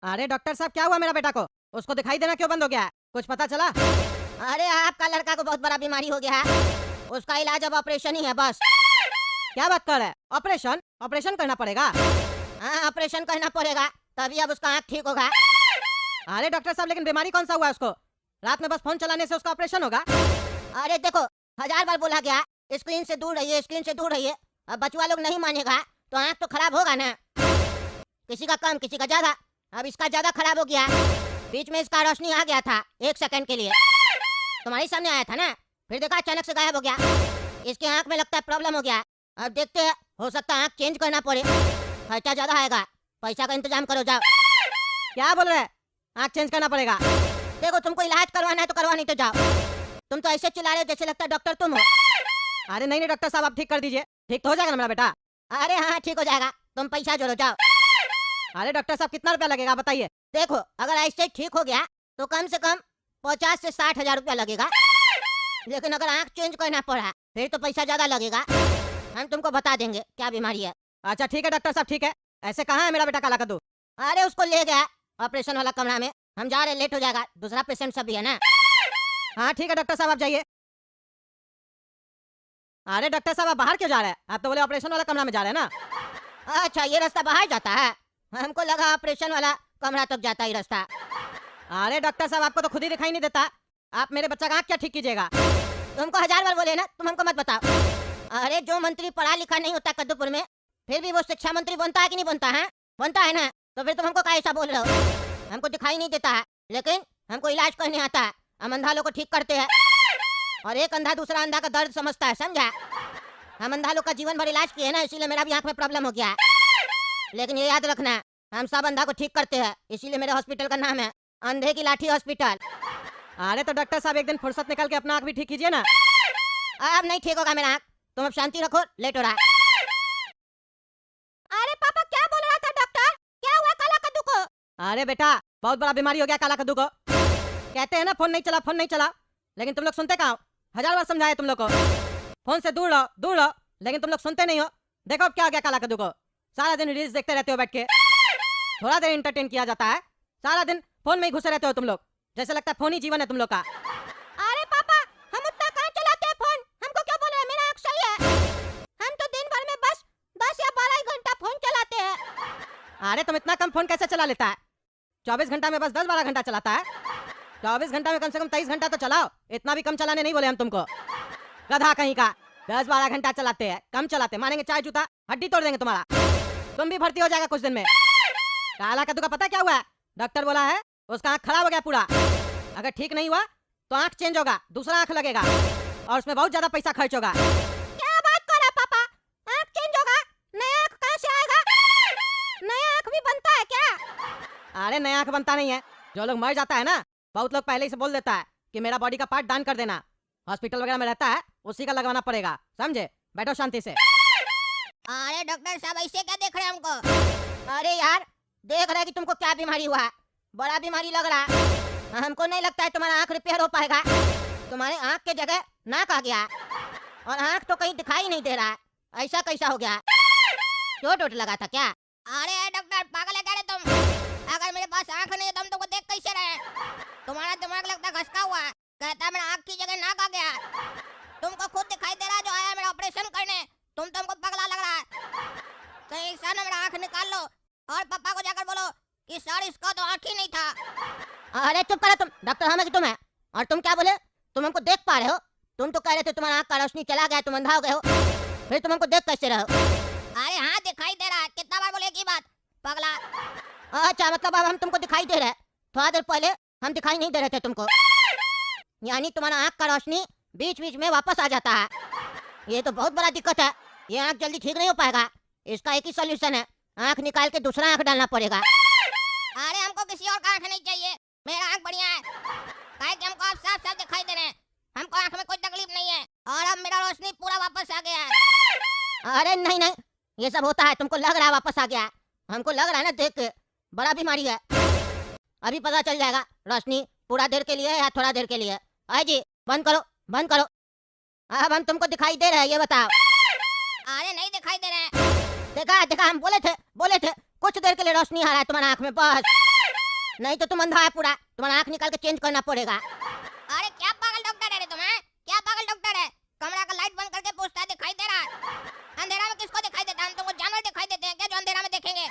अरे डॉक्टर साहब, क्या हुआ मेरा बेटा को? उसको दिखाई देना क्यों बंद हो गया है? कुछ पता चला? अरे आपका लड़का को बहुत बड़ा बीमारी हो गया है। उसका इलाज अब ऑपरेशन ही है बस। क्या बात कर रहे हैं? ऑपरेशन? ऑपरेशन करना पड़ेगा? हाँ, ऑपरेशन करना पड़ेगा, तभी अब उसका आँख ठीक होगा। अरे डॉक्टर साहब, लेकिन बीमारी कौन सा हुआ है उसको? रात में बस फोन चलाने से उसका ऑपरेशन होगा? अरे देखो, 1000 बार बोला गया स्क्रीन से दूर रहिए, स्क्रीन से दूर रहिए। अब बचवा लोग नहीं मानेगा तो आँख तो खराब होगा ना। किसी का कम, किसी का ज्यादा। अब इसका ज्यादा खराब हो गया। बीच में इसका रोशनी आ गया था 1 सेकंड के लिए, तुम्हारे सामने आया था ना, फिर देखा अचानक से गायब हो गया। इसके आँख में लगता है प्रॉब्लम हो गया। अब देखते हैं, हो सकता है आँख चेंज करना पड़े, खर्चा ज्यादा आएगा। पैसा का इंतजाम करो, जाओ। क्या बोल रहे हैं? आँख चेंज करना पड़ेगा? देखो, तुमको इलाज करवाना है तो करवा, नहीं तो जाओ। तुम तो ऐसे चिल्ला रहे हो जैसे लगता है डॉक्टर तुम हो। अरे नहीं नहीं डॉक्टर साहब, आप ठीक कर दीजिए। ठीक तो हो जाएगा ना मेरा बेटा? अरे हाँ, ठीक हो जाएगा, तुम पैसा जोड़ो, जाओ। अरे डॉक्टर साहब, कितना रुपया लगेगा बताइए? देखो, अगर ऐसे ठीक हो गया तो कम से कम 50 से 60 हजार रुपया लगेगा। लेकिन अगर आँख चेंज करना पड़ा फिर तो पैसा ज्यादा लगेगा। हम तुमको बता देंगे क्या बीमारी है। अच्छा ठीक है डॉक्टर साहब, ठीक है। ऐसे कहाँ है मेरा बेटा काला कद्दू? अरे उसको ले गया ऑपरेशन वाला कमरा में, हम जा रहे, लेट हो जाएगा, दूसरा पेशेंट सब भी है ना। हाँ ठीक है डॉक्टर साहब, आप जाइए। अरे डॉक्टर साहब, आप बाहर क्यों जा रहे हैं? आप तो बोले ऑपरेशन वाला कमरा में जा रहे हैं ना? अच्छा, ये रास्ता बाहर जाता है? हमको लगा ऑपरेशन वाला कमरा तक जाता ही रास्ता। अरे डॉक्टर साहब, आपको तो खुद ही दिखाई नहीं देता। आप मेरे बच्चा का आँख क्या ठीक कीजिएगा? तुमको 1000 बार बोले ना, तुम हमको मत बताओ। अरे जो मंत्री पढ़ा लिखा नहीं होता कद्दूपुर में, फिर भी वो शिक्षा मंत्री बनता है कि नहीं बनता है? बनता है ना, तो फिर तुम हमको क्या ऐसा बोल रहे हो? हमको दिखाई नहीं देता है, लेकिन हमको इलाज करने आता है। हम अंधा लोग को ठीक करते हैं, और एक अंधा दूसरा अंधा का दर्द समझता है, समझा? हम अंधा लोग का जीवन भर इलाज किए ना, इसीलिए मेरा भी आँख में प्रॉब्लम हो गया है। लेकिन ये याद रखना, हम सब अंधा को ठीक करते हैं, इसीलिए मेरे हॉस्पिटल का नाम है अंधे की लाठी हॉस्पिटल। अरे तो डॉक्टर साहब, एक दिन फुर्सत निकाल के अपना आँख भी ठीक कीजिए ना। अब नहीं ठीक होगा मेरा आँख, तुम अब शांति रखो, लेट हो रहा है। अरे पापा, क्या बोल रहा था डॉक्टर? क्या हुआ काला कद्दू को? अरे बेटा, बहुत बड़ा बीमारी हो गया काला कद्दू को। कहते हैं ना फोन नहीं चला, फोन नहीं चला, लेकिन तुम लोग सुनते कहाँ हो? 1000 बार समझाया तुम लोग को, फोन से दूर रहो, दूर रहो, लेकिन तुम लोग सुनते नहीं हो। देखो अब क्या हो गया काला कद्दू को। सारा दिन रील्स देखते रहते हो बैठ के, थोड़ा देर इंटरटेन किया जाता है, सारा दिन फोन में ही घुसे रहते हो तुम लोग, जैसे लगता है फोन ही जीवन है तुम लोग का। अरे पापा, हम उतना कहाँ चलाते हैं फोन? हमको क्या बोल रहे हैं? मेरा आँख सही है। हम तो दिन भर में बस 10 या 12 ही घंटा फोन चलाते हैं। अरे तुम इतना कम फोन कैसे चला लेता है? 24 घंटा में बस 10-12 घंटा चलाता है। 24 घंटा में कम से कम 23 घंटा तो चलाओ। इतना भी कम चलाने नहीं बोले हम तुमको, गधा कहीं का। 10-12 घंटा चलाते हैं, कम चलाते, मानेंगे चाय जूता हड्डी तोड़ देंगे तुम्हारा। तुम भी भर्ती हो जाएगा कुछ दिन में। काला कद्दू का पता क्या हुआ है? डॉक्टर बोला है उसका आँख खराब हो गया पूरा। अगर ठीक नहीं हुआ तो आँख चेंज होगा, दूसरा आँख लगेगा, और उसमें बहुत ज्यादा पैसा खर्च होगा। क्या बात कर रहा है पापा? आँख चेंज होगा? नया आँख कहाँ से आएगा? नया आँख भी बनता है क्या? अरे नया आँख बनता नहीं है, जो लोग मर जाता है ना, बहुत लोग पहले ही से बोल देता है कि मेरा बॉडी का पार्ट दान कर देना। हॉस्पिटल वगैरह में रहता है, उसी का लगवाना पड़ेगा, समझे? बैठो शांति से। अरे डॉक्टर साहब, ऐसे क्या देख रहे हैं हमको? अरे यार, देख रहे हैं कि तुमको क्या बीमारी हुआ है, बड़ा बीमारी लग रहा है। हमको नहीं लगता है तुम्हारा आँख रिपेयर हो पाएगा। तुम्हारे आँख के जगह नाक आ गया, और आँख तो कहीं दिखाई नहीं दे रहा है। ऐसा कैसा हो गया? चोट वोट लगा था क्या? अरे डॉक्टर, पागल है क्या रे तुम? अगर मेरे पास आँख नहीं है तो हम तुमको देख कैसे रहे? तुम्हारा दिमाग लगता है घसका हुआ है। कहता है मेरा आँख की जगह नाक आ गया। तुमको खुद दिखाई दे रहा है जो आया मेरा ऑपरेशन करने, तुम तो हमको पगला लग रहा है। कहीं ऐसा ना मेरा आँख निकाल लो और पापा को जाकर बोलो कि सर इसका तो आँख ही नहीं था। अरे चुप करो तुम, डॉक्टर हमें कि तुम है। और तुम क्या बोले? तुम हमको देख पा रहे हो? तुम तो कह रहे थे तुम्हारा आँख का रोशनी चला गया, तुम अंधा हो गए हो, फिर तुम हमको देख कैसे रहे हो? अरे हाँ, दिखाई दे रहा है, कितना बार बोले की बात, पगला। अच्छा, मतलब अब हम तुमको दिखाई दे रहे हैं? थोड़ा देर पहले हम दिखाई नहीं दे रहे थे तुमको, यानी तुम्हारा आँख का रोशनी बीच बीच में वापस आ जाता है। ये तो बहुत बड़ा दिक्कत है, ये आँख जल्दी ठीक नहीं हो पाएगा। इसका एक ही सोल्यूशन है, आँख निकाल के दूसरा आँख डालना पड़ेगा। अरे हमको किसी और का आँख नहीं चाहिए, मेरा आँख बढ़िया है। काहे कि हमको आप साफ साफ दिखाई दे रहे हैं, हमको आँख में कोई तकलीफ नहीं है, और अब मेरा रोशनी पूरा वापस आ गया है। अरे नहीं नहीं, ये सब होता है, तुमको लग रहा है वापस आ गया है, हमको लग रहा है ना देख के, बड़ा बीमारी है। अभी पता चल जाएगा रोशनी पूरा देर के लिए है या थोड़ा देर के लिए। आए जी, बंद करो, बंद करो। अब हम तुमको दिखाई दे रहे हैं, ये बताओ। अरे नहीं दिखाई दे रहे हैं। देखा देखा, हम बोले थे कुछ देर के लिए रोशनी आ रहा है तुम्हारा आँख में, बस। नहीं तो तुम अंधा है पूरा, तुम्हारा आँख निकाल के चेंज करना पड़ेगा। अरे क्या पागल डॉक्टर है तुम, हैं? क्या पागल डॉक्टर है? कमरा का लाइट बंद करके पूछता है दिखाई दे रहा है? अंधेरा में किसको दिखाई देता है? हम तुमको जानवर दिखाई देते हैं क्या जो अंधेरा में देखेंगे?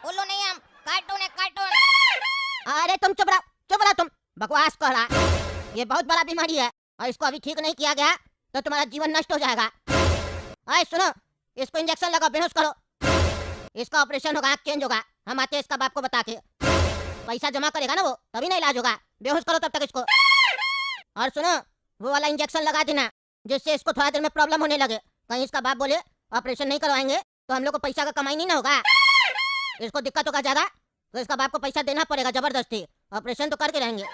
उल्लू नहीं हम, कार्टून है कार्टून। अरे तुम चुप रहो तुम, बकवास कर रहा। ये बहुत बड़ा बीमारी है और इसको अभी ठीक नहीं किया गया तो तुम्हारा जीवन नष्ट हो जाएगा। अरे सुनो, इसको इंजेक्शन लगाओ, बेहोश करो, इसका ऑपरेशन होगा, आँख चेंज होगा। हम आते हैं इसका बाप को बता के, पैसा जमा करेगा ना वो, तभी ना इलाज होगा। बेहोश करो तब तक इसको। और सुनो, वो वाला इंजेक्शन लगा देना जिससे इसको थोड़ा देर में प्रॉब्लम होने लगे। कहीं इसका बाप बोले ऑपरेशन नहीं करवाएंगे तो हम लोग को पैसा का कमाई नहीं ना होगा, इसको दिक्कत होगा ज्यादा, तो इसका बाप को पैसा देना पड़ेगा जबरदस्ती। ऑपरेशन तो करके रहेंगे,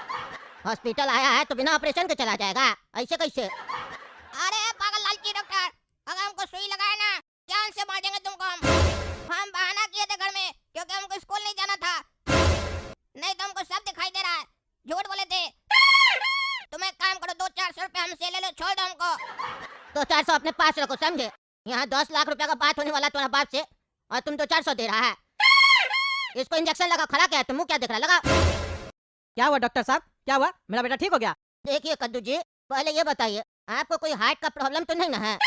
हॉस्पिटल आया है तो बिना ऑपरेशन के चला जाएगा, ऐसे कैसे? अरे पागल लालची डॉक्टर, अगर हमको सुई लगाए ना जान से मार देंगे तुमको। हम बहाना किए थे घर में क्योंकि हमको स्कूल नहीं जाना था, नहीं तो हमको सब दिखाई दे रहा है, झूठ बोले थे। तुम एक काम करो, 200-400 रुपए हमसे ले लो, छोड़ दो हमको। 200-400 अपने पास रखो, समझे? यहाँ 10 लाख रुपया का बात होने वाला तुम्हारा बाप से और तुम 200-400 दे रहा है। इसको इंजेक्शन लगा, खड़ा क्या है तुम, मुँह क्या देख रहा? लगा। क्या हुआ डॉक्टर साहब, क्या हुआ? मेरा बेटा ठीक हो गया? देखिए कद्दू जी, पहले ये बताइए आपको कोई हार्ट का प्रॉब्लम तो नहीं ना है?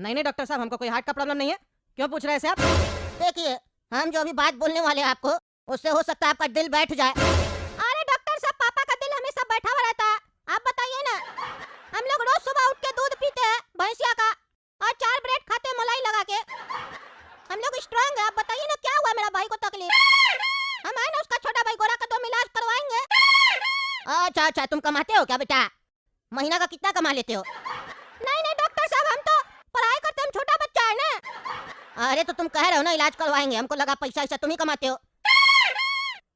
नहीं डॉक्टर साहब, हमको कोई हार्ट का प्रॉब्लम नहीं है। क्यों पूछ रहे हैं आप? देखिए, हम जो अभी बात बोलने वाले हैं आपको, उससे हो सकता है आपका दिल बैठ जाए। अरे डॉक्टर साहब, पापा का दिल हमेशा बैठा हुआ रहता है, आप बताइए ना। हम लोग रोज सुबह उठ के दूध पीते हैं भैंसिया का और 4 ब्रेड खाते हैं मलाई लगा के। हम लोग स्ट्रांग है, आप बताइए ना क्या हुआ मेरा भाई को तकलीफ? हम आए ना उसका छोटा भाई गोरा का तो हम इलाज करवाएंगे। अच्छा, तुम कमाते हो क्या बेटा? महीना का कितना कमा लेते हो? नहीं डॉक्टर साहब, हम तो पढ़ाई करते, हम छोटा बच्चा है ना। अरे तो तुम कह रहे हो ना इलाज करवाएंगे, हमको लगा पैसा ऐसा तुम ही कमाते हो।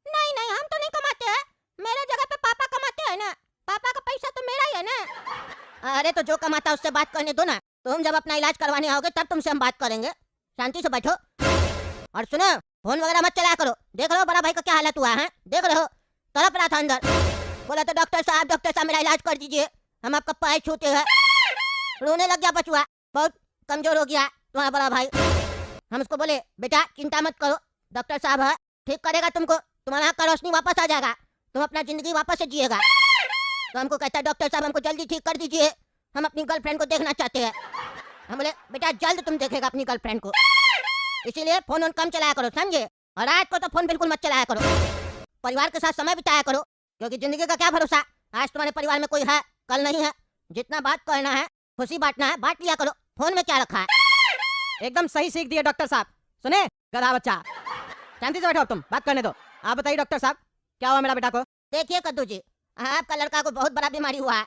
नहीं, हम तो नहीं कमाते हैं, मेरे जगह पे पापा कमाते हैं ना, पापा का पैसा तो मेरा ही है ना। अरे तो जो कमाता उससे बात करने दो ना, तुम जब अपना इलाज करवाने आओगे तब तुमसे हम बात करेंगे, शांति से बैठो। और सुनो, फोन वगैरह मत चलाया करो, देख रहे हो बड़ा भाई का क्या हालत हुआ है, देख रहे हो, तड़प रहा था अंदर, बोला तो डॉक्टर साहब मेरा इलाज कर दीजिए, हम आपका पैर छूते हैं। रोने लग गया बचुआ, बहुत कमजोर हो गया तुम्हारा बड़ा भाई। हम उसको बोले बेटा चिंता मत करो, डॉक्टर साहब है, ठीक करेगा तुमको, तुम्हारा आँख का रोशनी वापस आ जाएगा, तुम अपना जिंदगी वापस से जिएगा। तो हमको कहता है डॉक्टर साहब हमको जल्दी ठीक कर दीजिए, हम अपनी गर्लफ्रेंड को देखना चाहते हैं। हम बोले बेटा जल्द तुम देखेगा अपनी गर्लफ्रेंड को, इसीलिए फोन कम चलाया करो, समझे? और रात को तो फोन बिल्कुल मत चलाया करो, परिवार के साथ समय बिताया करो, क्योंकि जिंदगी का क्या भरोसा, आज तुम्हारे परिवार में कोई है कल नहीं है। जितना बात करना है, खुशी बांटना है, बांट लिया करो, फोन में क्या रखा है? एकदम सही सीख दिया डॉक्टर साहब। सुने गधा बच्चा, शांति से बैठो, तुम बात करने दो। आप बताइए डॉक्टर साहब, क्या हुआ मेरा बेटा को? देखिए कद्दू जी, आपका लड़का को बहुत बड़ा बीमारी हुआ है,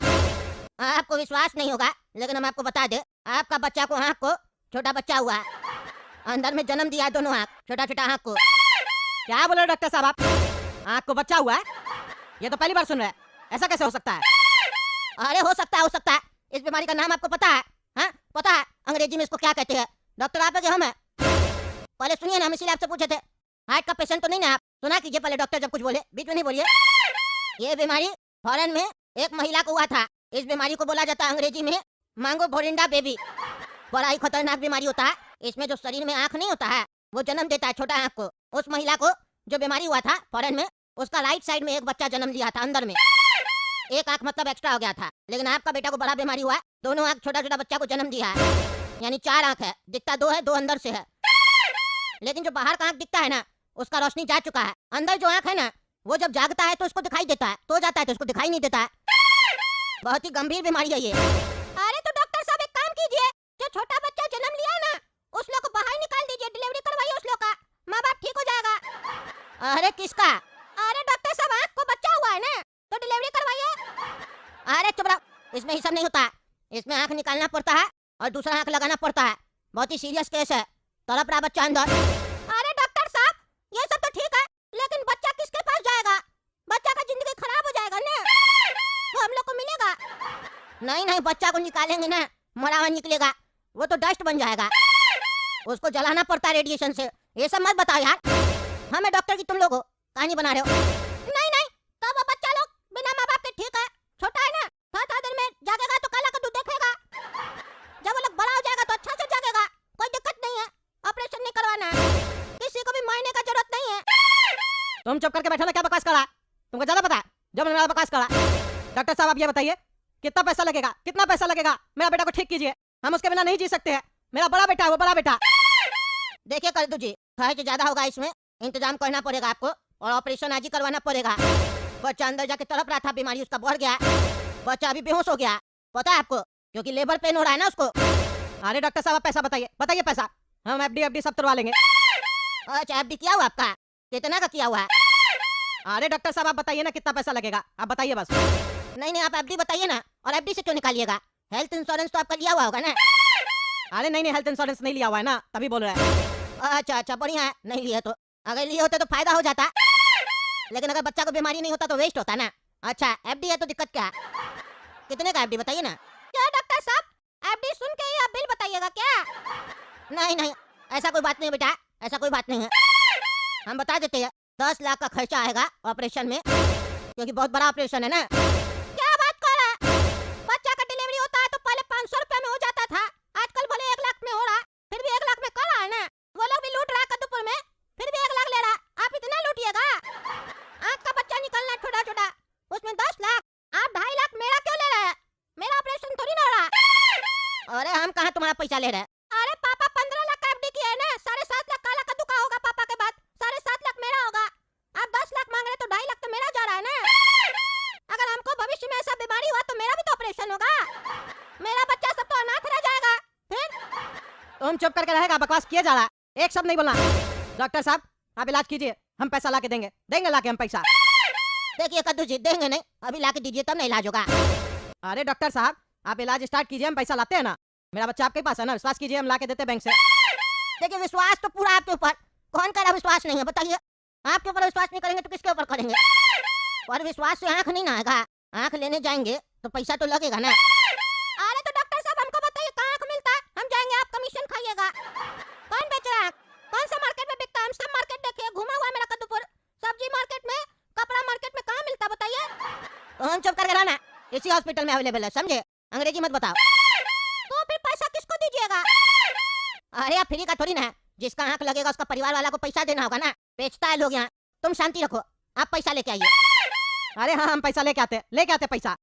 आपको विश्वास नहीं होगा लेकिन हम आपको बता दे, आपका बच्चा को आँख को छोटा बच्चा हुआ है, अंदर में जन्म दिया है दोनों आँख, छोटा आँख को। क्या बोल रहे डॉक्टर साहब आप? आँख को बच्चा हुआ है? ये तो पहली बार सुन रहे हैं, ऐसा कैसे हो सकता है? अरे हो सकता है, इस बीमारी का नाम आपको पता है? हाँ पता है, अंग्रेजी में इसको क्या कहते हैं? डॉक्टर आप है कि हम है? पहले सुनिए ना, हम इसीलिए आपसे पूछे थे, हार्ट का पेशेंट तो नहीं ना आप? सुना कीजिए पहले, डॉक्टर जब कुछ बोले बीच में नहीं बोलिए। ये बीमारी फॉरेन में एक महिला को हुआ था, इस बीमारी को बोला जाता है अंग्रेजी में मांगो बोरिंडा बेबी। बड़ा ही खतरनाक बीमारी होता है, इसमें जो शरीर में आँख नहीं होता है वो जन्म देता है छोटा आँख को। उस महिला को जो बीमारी हुआ था फॉरेन में, उसका राइट साइड में एक बच्चा जन्म लिया था अंदर में, एक आँख मतलब एक्स्ट्रा हो गया था। लेकिन आपका बेटा को बड़ा बीमारी हुआ, दोनों आँख छोटा बच्चा को जन्म दिया है, यानी 4 आँख है, दिखता 2 है, 2 अंदर से है। लेकिन जो बाहर का आँख दिखता है ना उसका रोशनी जा चुका है, अंदर जो आँख है ना वो जब जागता है तो उसको दिखाई देता है, तो जाता है तो उसको दिखाई नहीं देता है। बहुत ही गंभीर बीमारी है ये। अरे तो डॉक्टर साहब एक काम कीजिए, जो छोटा बच्चा जन्म लिया है ना उस लोग को बाहर निकाल दीजिए, डिलीवरी करवाइए उस लोग का, माँ बाप ठीक हो जाएगा। अरे किसका? अरे डॉक्टर साहब आँख को बच्चा हुआ है ना तो डिलीवरी करवाइए। अरे चुप रहो, इसमें ही सब नहीं होता, इसमें आँख निकालना पड़ता है और दूसरा आँख लगाना पड़ता है, बहुत ही सीरियस केस है, तड़प रहा बच्चा अंदर। अरे डॉक्टर साहब ये सब तो ठीक है, लेकिन बच्चा किसके पास जाएगा? बच्चा का जिंदगी खराब हो जाएगा ना, वो हम लोग को मिलेगा? नहीं, बच्चा को निकालेंगे ना, मरा हुआ निकलेगा, वो तो डस्ट बन जाएगा, उसको जलाना पड़ता है रेडिएशन से। ये सब मत बताओ यार, हमें डॉक्टर की तुम लोग हो, कहानी बना रहे हो। नहीं तो वो बच्चा लोग बिना माँ बाप के ठीक है, छोटा है ना, थोड़ा देर में जागेगा तो काला कद्दू देखेगा, जब वो लोग बड़ा हो जाएगा तो अच्छा से जागेगा, कोई दिक्कत नहीं है, ऑपरेशन नहीं करवाना है, किसी को भी मारने का जरूरत नहीं है। तुम चुप करके बैठो ना, क्या बकवास करा? तुमको ज्यादा पता है जो मेरा बकवास करा। डॉक्टर साहब आप ये बताइए कितना पैसा लगेगा, कितना पैसा लगेगा? मेरा बेटा को ठीक कीजिए, हम उसके बिना नहीं जी सकते हैं। मेरा बड़ा बेटा है वो, बड़ा बेटा। देखिए कर दो जी, खर्च ज्यादा होगा, इसमें इंतजाम करना पड़ेगा आपको और ऑपरेशन आज ही करवाना पड़ेगा। बच्चा अंदर जाके तड़प रहा था, बीमारी उसका बढ़ गया, बच्चा अभी बेहोश हो गया, पता है आपको, क्योंकि लेबर पेन हो रहा है ना उसको। अरे डॉक्टर साहब आप पैसा बताइए, बताइए पैसा, हम एफडी सब तुड़वा लेंगे। अच्छा एफडी किया हुआ आपका? कितना का किया हुआ है? अरे डॉक्टर साहब आप बताइए ना कितना पैसा लगेगा, आप बताइए बस। नहीं आप एफडी बताइए ना, और एफडी से क्यों निकालिएगा? हेल्थ इंश्योरेंस तो आपका लिया हुआ होगा ना? अरे नहीं हेल्थ इंश्योरेंस नहीं लिया हुआ है ना, तभी बोल रहा है। अच्छा बढ़िया है, नहीं लिए तो, अगर लिए होते तो फायदा हो जाता, लेकिन अगर बच्चा को बीमारी नहीं होता तो वेस्ट होता ना। अच्छा एफडी है तो दिक्कत क्या? कितने का एफडी बताइए ना। क्या डॉक्टर साहब, एफडी सुन के ही आप बिल बताइएगा क्या? नहीं ऐसा कोई बात नहीं बेटा, ऐसा कोई बात नहीं है, हम बता देते हैं 10 लाख का खर्चा आएगा ऑपरेशन में, क्योंकि बहुत बड़ा ऑपरेशन है ना। क्या बात कर रहा है? बच्चा का डिलीवरी होता है तो पहले 500 रुपए में हो जाता था, आजकल भले 1 लाख में हो रहा, फिर भी 1 लाख में कर रहा है ना। वो लोग भी लूट रहा है कद्दूपुर में, फिर भी 1 लाख ले रहा, आप इतना लूटिएगा? आँख का बच्चा निकलना छोटा छोटा, उसमें 10 लाख, आप 2.5 लाख मेरा क्यों ले रहे हैं? मेरा ऑपरेशन थोड़ी ना हो रहा। अरे हम कहाँ तुम्हारा पैसा ले रहे हैं? अरे पापा 15 लाख का एफडी किया है ना, 7.5 लाख काला कद्दू का होगा पापा के बाद, 7.5 लाख मेरा होगा। आप 10 लाख मांग रहे तो 2.5 लाख तो मेरा जा रहा है ना। अगर हमको भविष्य में ऐसा बीमारी हुआ तो मेरा भी तो ऑपरेशन होगा, मेरा बच्चा सब तो अनाथ रह जाएगा फिर। तुम चुप करके रहेगा, बकवास किया जा रहा है, एक शब्द नहीं बोलना। डॉक्टर साहब आप इलाज कीजिए, हम पैसा ला के देंगे, देंगे ला के हम पैसा। देखिए कद्दू जी, देंगे नहीं, अभी ला के दीजिए तब ना इलाज होगा। अरे डॉक्टर साहब आप इलाज स्टार्ट कीजिए, हम पैसा लाते हैं ना, मेरा बच्चा आपके पास है ना, विश्वास कीजिए, हम ला के देते बैंक से। देखिए विश्वास तो पूरा आपके ऊपर, कौन कह रहा विश्वास नहीं है बताइए? आपके ऊपर विश्वास नहीं करेंगे तो किसके ऊपर करेंगे? और विश्वास से आंख नहीं ना आएगा, आंख लेने जाएंगे तो पैसा तो लगेगा ना। अरे तो डॉक्टर साहब हमको बताइए कहाँ आंख मिलता है, हम जाएंगे, आप कमीशन खाइएगा। कौन बेच रहा है? कौन सा मार्केट में बिकता है? हम सब मार्केट देखे, घुमा हुआ है मेरा कद्दूपुर, सब्जी मार्केट में, कपड़ा मार्केट में, कहाँ मिलता बताइए? तो हम चुप करके रहना, इसी हॉस्पिटल में अवेलेबल है, समझे? अंग्रेजी मत बताओ। तो फिर पैसा किसको दीजिएगा? अरे आप फ्री का थोड़ी ना है, जिसका आंख लगेगा उसका परिवार वाला को पैसा देना होगा ना, बेचता है लोग यहाँ। तुम शांति रखो, आप पैसा लेके आइए। अरे हाँ हम पैसा लेके आते पैसा।